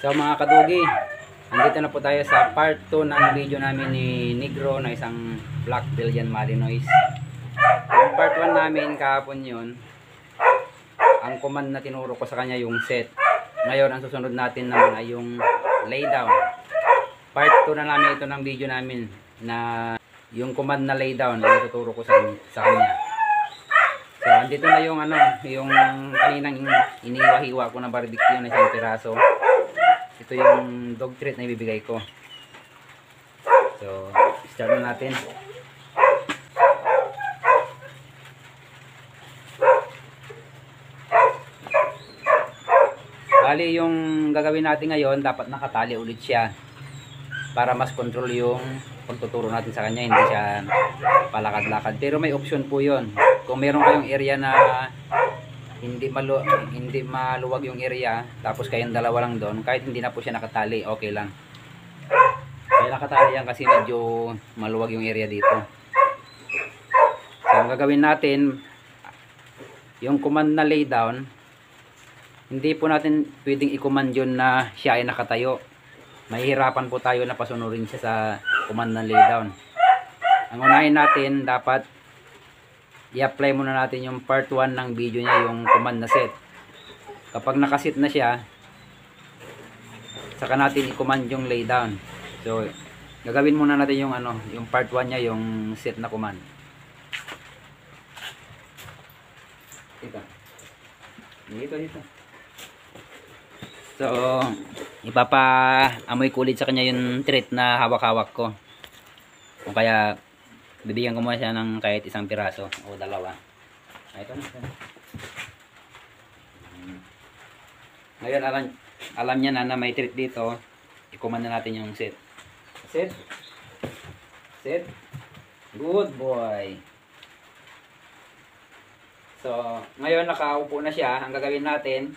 So mga kadugi, andito na po tayo sa part 2 ng video namin ni Negro na isang Black Belgian Malinois. Yung part 1 namin kahapon yun, ang command na tinuro ko sa kanya yung set. Ngayon ang susunod natin naman ay yung lay down. Part 2 na namin ito ng video namin na yung command na lay down yung tuturo ko sa kanya. So andito na yung yung kaninang iniwa-hiwa ko na barbecue na isang piraso. Ito yung dog treat na ibibigay ko. So, start na natin. Bali, yung gagawin natin ngayon, dapat nakatali ulit siya para mas control yung pagtuturo natin sa kanya, hindi siya palakad-lakad. Pero may option po yun. Kung meron kayong area na hindi maluwag yung area, tapos kayong dalawa lang doon, kahit hindi na po siya nakatali, okay lang. Kaya nakatali yan kasi medyo maluwag yung area dito. So ang gagawin natin, yung command na lay down, hindi po natin pwedeng i-command yun na siya ay nakatayo. Mahihirapan po tayo na pasunurin siya sa command na lay down. Ang unahin natin, dapat i-apply muna natin yung part 1 ng video niya, yung command na set. Kapag nakasit na siya, saka natin i-command yung lay down. So, gagawin muna natin yung yung part 1 niya, yung set na command. Dito. So, ipapa-amoy kulit sa kanya yung treat na hawak-hawak ko. O kaya bibigyan ko muna siya ng kahit isang piraso o dalawa. Ito na. Ngayon alam niya na may treat dito. I-command na natin yung set. Set. Set. Good boy. So, ngayon nakaupo na siya. Ang gagawin natin,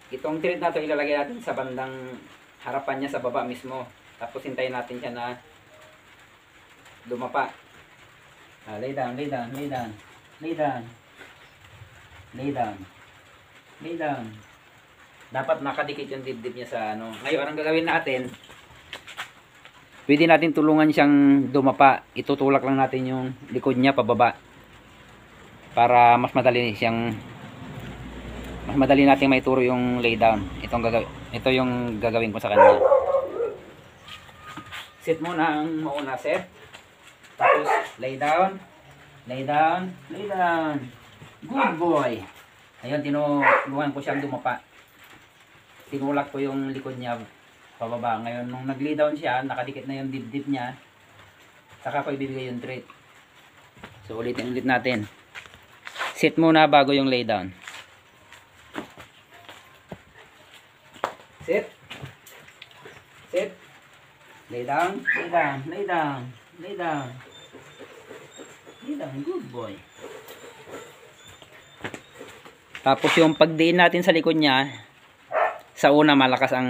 itong treat na ito ilalagay natin sa bandang harapan niya sa baba mismo. Tapos hintayin natin siya na dumapa. Lay down. Dapat nakadikit yung dibdib niya sa Ngayon, ang gagawin natin, pwede natin tulungan siyang dumapa. Itutulak lang natin yung likod niya pababa. Para mas madali nating maituro yung lay down. Ito yung gagawin ko sa kanya. Sit muna ang mauna, set. Tapos, lay down. Good boy. Ayun, tinulungan ko siyang dumapa. Tinulak ko yung likod niya pababa. Ngayon, nung nag-lay down siya, nakadikit na yung dibdib niya. Saka ko ibibigay yung treat. So, ulitin natin. Sit muna bago yung lay down. Sit. Lay down. Good boy. Tapos yung pagdiin natin sa likod niya, sa una malakas ang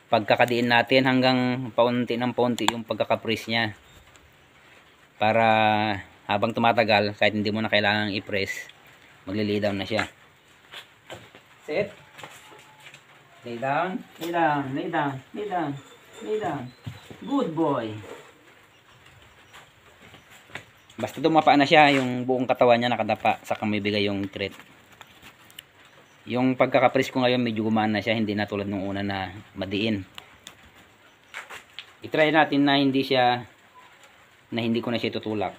pagkakadiin natin hanggang paunti ng paunti yung pagkakapress niya. Para habang tumatagal, kahit hindi mo na kailangang i-press, magli-lay down na siya. Sit. Lay down. Good boy. Basta dumapa na siya, yung buong katawan niya nakadapa, saka may bigay yung treat. Yung pagkakapress ko ngayon medyo gumana siya, hindi na tulad nung una na madiin. I-try natin na hindi ko na siya tutulak.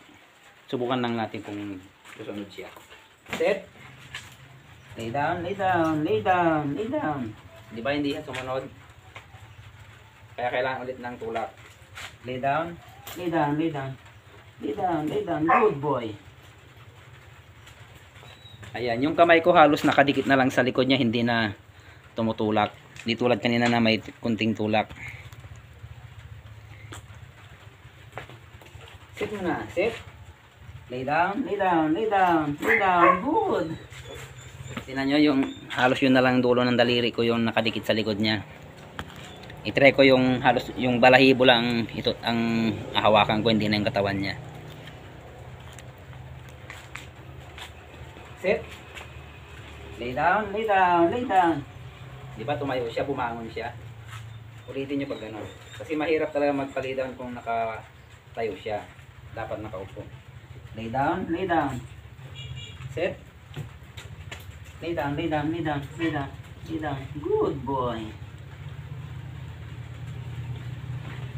Subukan lang natin kung susunod siya. Set. Lay down. Di ba hindi siya sumunod? Kaya kailangan ulit ng tulak. Lay down. Good boy. Ayan, yung kamay ko halos nakadikit na lang sa likod niya, hindi na tumutulak. Di tulad kanina na may kunting tulak. Sit muna, sit. Lay down. Good. Tingnan nyo, yung halos yun na lang dulo ng daliri ko yung nakadikit sa likod niya. I-try ko yung halos yung balahibo lang ito ang hawakan ko, hindi na yung katawan niya. Sit. Lay down. Di ba tumayo siya, bumangon siya. Ulitin nyo pag gano'n. Kasi mahirap talaga mag-lay down kung nakatayo siya. Dapat nakaupo. Lay down, lay down. Set. Lay down, lay down, lay down, lay down, lay down. Good boy.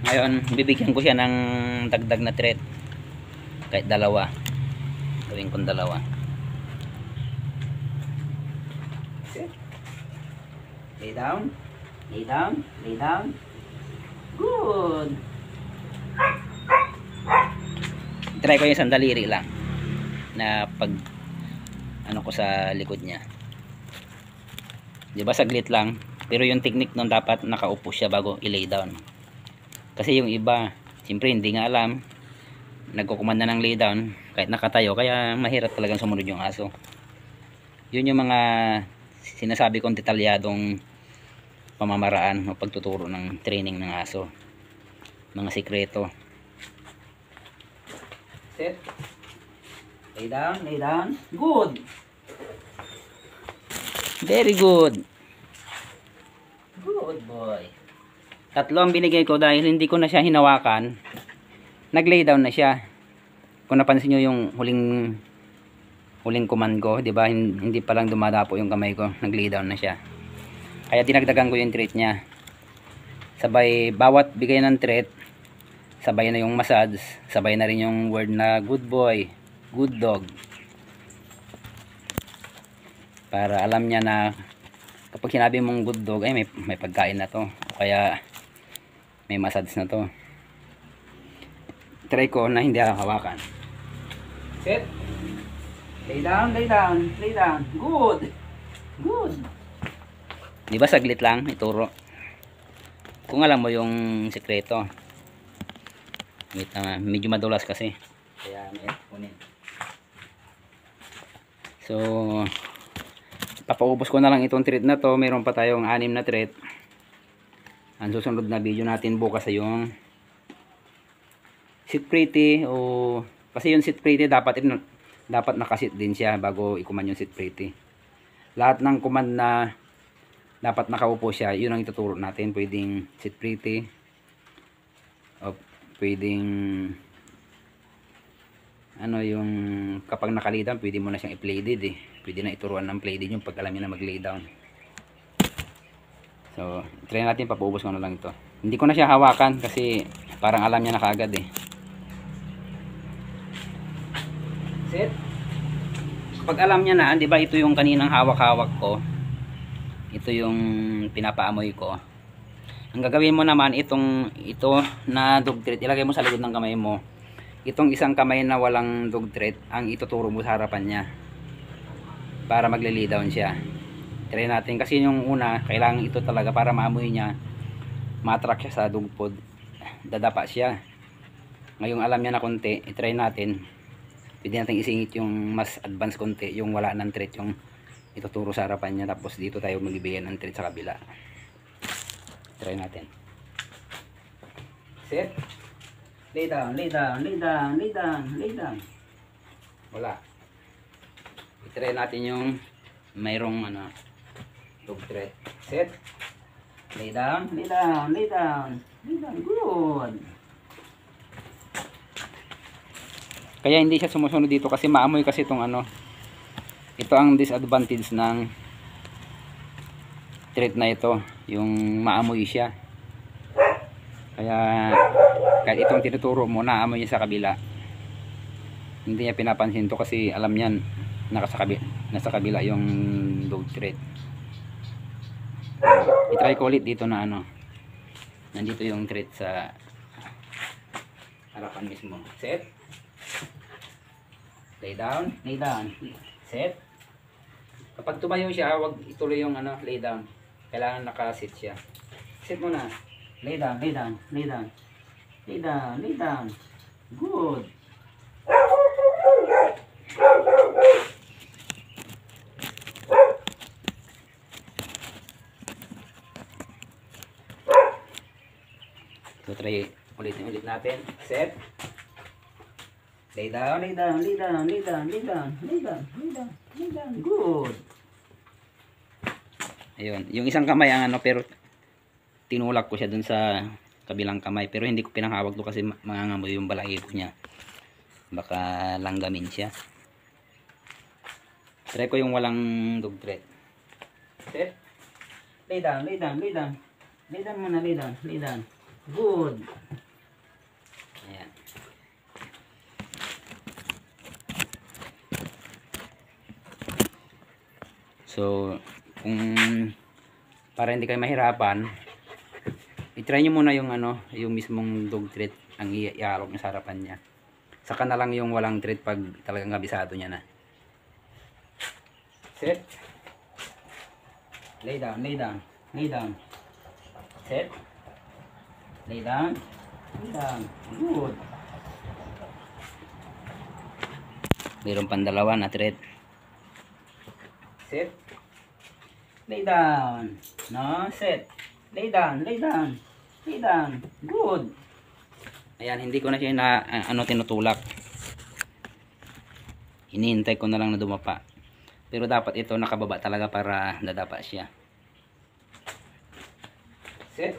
Ngayon, bibigyan ko siya ng dagdag na treat. Kahit dalawa. Gawin kong dalawa. Sit. Lay down. Lay down. Lay down. Good. Try ko yung sandaliri lang. Na pag ano ko sa likod niya. Diba saglit lang. Pero yung technique nun dapat nakaupo siya bago i-lay down. Kasi yung iba, siyempre hindi nga alam, nagkukumanda ng lay down kahit nakatayo, kaya mahirap talagang sumunod yung aso. Yun yung mga sinasabi kong detalyadong pamamaraan o pagtuturo ng training ng aso, mga sikreto. Sit. Lay down, good, very good, good boy. Tatlo ang binigay ko dahil hindi ko na siya hinawakan. Nag-lay down na siya. Kung napansin niyo yung huling command ko, 'di ba? Hindi pa lang dumadapo yung kamay ko, nag-lay down na siya. Kaya dinagdagan ko yung treat niya. Sabay bawat bigay ng treat, sabay na yung massage, sabay na rin yung word na good boy, good dog. Para alam niya na kapag sinabi mong good dog, ay may pagkain na to. Kaya may massage na to. Try ko na hindi hawakan. Sit. Lay down, lay down, lay down. Good. Good. Di ba saglit lang ituro? Kung alam mo yung sekreto. Wait na, medyo madulas kasi. Kaya may kunin. So, papaubos ko na lang itong treat na to. Meron pa tayong 6 na treat. Ang susunod na video natin bukas ay yung sit pretty, o kasi yung sit pretty dapat nakasit din siya bago ikuman yung sit pretty. Lahat ng command na dapat nakaupo siya, yun ang ituturo natin. Pwedeng sit pretty, o pwedeng ano yung kapag nakalay down, pwede mo na siyang i-play dead eh. Pwede na ituruan ng play dead yung pag alam niya na mag-lay down. So, try natin, papaubos ko na lang ito. Hindi ko na siya hawakan kasi parang alam niya na kaagad eh. Sit. Pag alam niya na, 'di ba, ito yung kaninang hawak-hawak ko. Ito yung pinapaamoy ko. Ang gagawin mo naman, ito na dog treat, ilagay mo sa likod ng kamay mo. Itong isang kamay na walang dog treat, ang ituturo mo sa harapan niya. Para magli-lay down siya. Try natin kasi yung una, kailangan ito talaga para maamoy niya, ma-attract siya sa dog food, dadapa siya. Ngayong alam niya na konti, i-try natin. Pwede natin isingit yung mas advanced konti, yung wala ng treat, yung ituturo sa harapan niya, tapos dito tayo magbibigay ng treat sa kabila. Try natin. Sit. Lay down, lay down, lay down, lay down, lay down. Wala. I-try natin yung mayroong ano, dog treat. Sit. Lay down, lay down, lay down, lay down. Good. Kaya hindi siya sumusunod dito kasi maamoy kasi itong ano. Ito ang disadvantage ng treat na ito, yung maamoy siya. Kaya kahit itong tinuturo mo, naamoy niya sa kabila. Hindi niya pinapansin to kasi alam niyan nasa kabila yung dog treat. I-try ko ulit dito na ano, nandito yung treat sa harapan mismo. Set. Lay down, lay down. Set. Kapag tumayo siya, wag ituloy yung ano, lay down. Kailangan naka-sit siya. Sit muna. Lay down, lay down, lay down. Lay down, lay down. Good. So try ulit natin. Set. Lay down, lay down, lay down, lay down, lay down, lay down, lay down, lay down. Good. Ayun, yung isang kamay ang ano, pero tinulak ko siya dun sa kabilang kamay, pero hindi ko pinanghawak to kasi mangangamoy yung balahibo niya, baka langgamin siya. Try ko yung walang dog treat. Sit. Lay down, lay down, lay down. Lay down muna, lay down, lay down. Good. Ayan. So, kung para hindi kayo mahirapan, i-try nyo muna yung ano, yung mismong dog treat ang iarok nyo sa harapan niya. Saka na lang yung walang treat pag talagang kabisado niya na. Sit. Lay down, lay down, lay down. Sit. Lay down, lay down. Good. Mayroon pang dalawa na treat. Sit. Lay down. No, sit. Lay down, lay down. Lay down. Good. Ayan, hindi ko na siya na tinutulak. Hinihintay ko na lang na dumapa. Pero dapat ito nakababa talaga para nadapa siya. Sit.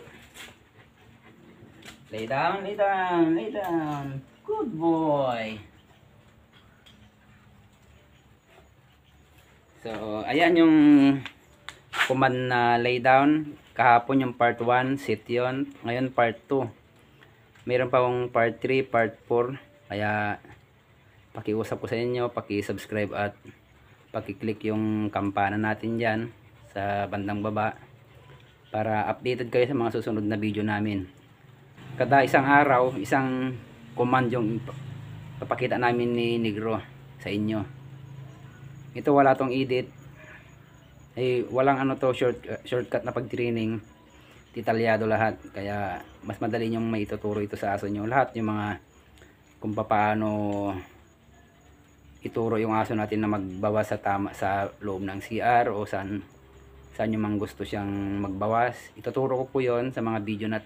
Lay down, lay down, lay down. Good boy. So, ayan yung command na lay down. Kahapon yung part 1, sit yun. Ngayon part 2. Meron pa akong part 3, part 4. Kaya, pakiusap ko sa inyo, paki-subscribe at paki-click yung kampana natin dyan sa bandang baba para updated kayo sa mga susunod na video namin. Kada isang araw, isang command yung papakita namin ni Negro sa inyo. Ito wala tong edit, walang ano to, shortcut na pag-training, detalyado lahat, kaya mas madali nyong maituturo ito sa aso nyo. Lahat yung mga kung paano ituro yung aso natin na magbawas sa loob ng CR o saan nyo mang gusto siyang magbawas, ituturo ko po yon sa mga video na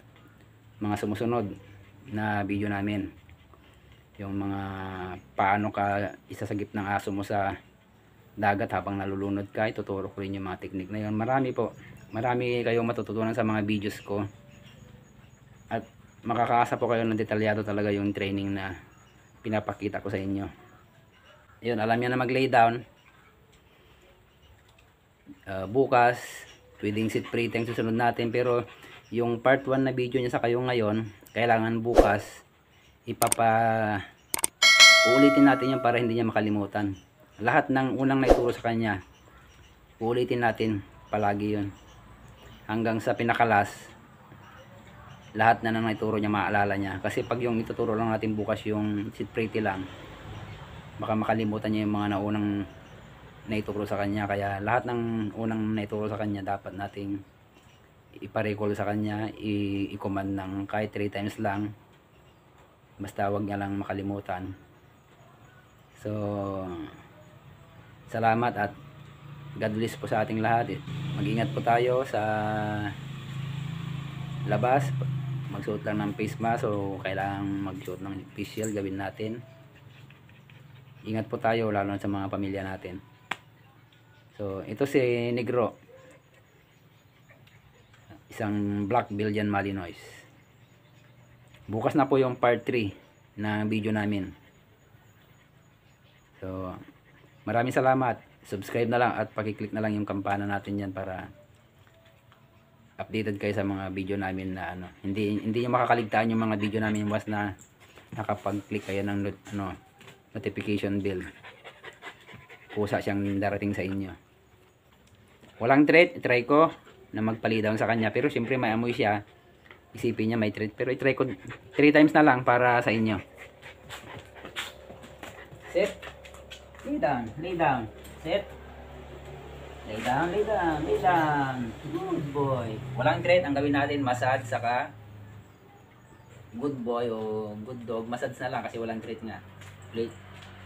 mga sumusunod na video namin. Yung mga paano ka isasagip ng aso mo sa dagat habang nalulunod ka, ituturo ko rin yung mga technique na yun. Marami kayong matututunan sa mga videos ko at makakaasa po kayo ng detalyado talaga yung training na pinapakita ko sa inyo. Yun, alam nyo na mag lay down. Bukas pwedeng sit pretty ang susunod natin, pero yung part 1 na video niya sa kayo ngayon, kailangan bukas uulitin natin yung para hindi niya makalimutan. Lahat ng unang naituro sa kanya, ulitin natin palagi yun hanggang sa pinakalas. Lahat na nang naituro niya maalala niya, kasi pag yung ituturo lang natin bukas yung sit pretty lang, baka makalimutan niya yung mga naunang naituro sa kanya. Kaya lahat ng unang naituro sa kanya dapat nating ipa-recall sa kanya, i-command ng kahit 3 times lang, basta wag niya lang makalimutan. So salamat at God bless po sa ating lahat. Mag-ingat po tayo sa labas. Magsuot lang ng face mask o kailangan magsuot ng face shield, gawin natin. Ingat po tayo lalo na sa mga pamilya natin. So ito si Negro, isang Black Belgian Malinois. Bukas na po yung part 3 na video namin. So maraming salamat. Subscribe na lang at paki-click na lang yung kampana natin yan para updated kayo sa mga video namin na ano. Hindi niyo makakaligtaan yung mga video namin once na nakapag-click kayo ng notification bell. Kusa siyang darating sa inyo. Walang treat, try ko na magpalidaw sa kanya, pero siyempre may amoy siya. Isipin niya may treat, pero i-try ko 3 times na lang para sa inyo. Sit. Lay down, lay down. Sit. Lay down, lay down, lay down. Good boy. Walang treat, ang gawin natin massage saka good boy o good dog. Massage na lang kasi walang treat nga.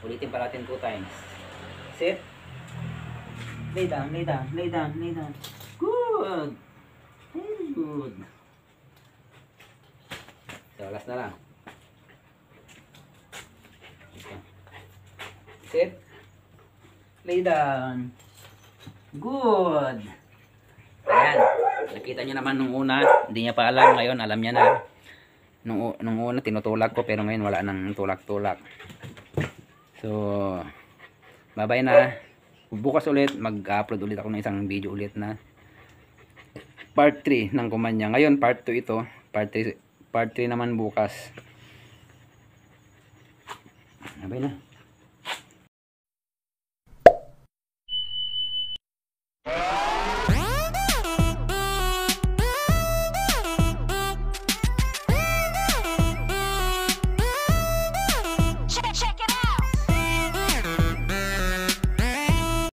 Ulitin pa natin 2 times. Sit. Lay down, lay down, lay down, lay down. Good. Very good. So, last na lang. Sit. Lay down. Good. Ayan. Nakita nyo naman nung una, hindi niya pa alam. Ngayon, alam niya na. Nung una, tinutulak ko, pero ngayon wala nang tulak-tulak. So, bye-bye na. Bukas ulit, mag-upload ulit ako ng isang video ulit na part 3 ng kumanya. Ngayon, part 2 ito. Part 3 naman bukas. Bye-bye na.